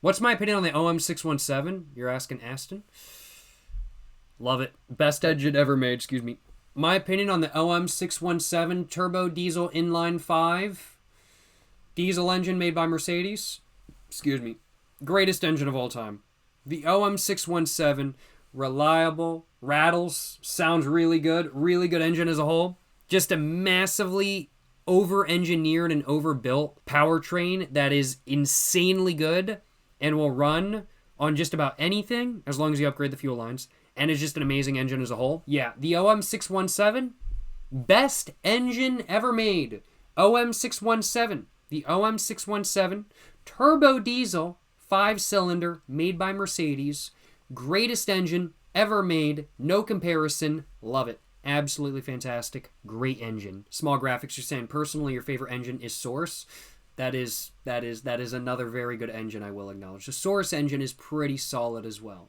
What's my opinion on the OM617? You're asking Aston? Love it. Best engine ever made, excuse me. My opinion on the OM617 turbo diesel inline-5 diesel engine made by Mercedes. Excuse me. Greatest engine of all time. The OM617, reliable, rattles, sounds really good engine as a whole. Just a massively over-engineered and overbuilt powertrain that is insanely good and will run on just about anything as long as you upgrade the fuel lines. And is just an amazing engine as a whole. Yeah, the OM617, best engine ever made. OM617. The OM617 turbo diesel 5-cylinder made by Mercedes. Greatest engine ever made. No comparison. Love it. Absolutely fantastic. Great engine. Small graphics. You're saying personally your favorite engine is Source. That is another very good engine, I will acknowledge. The Source engine is pretty solid as well.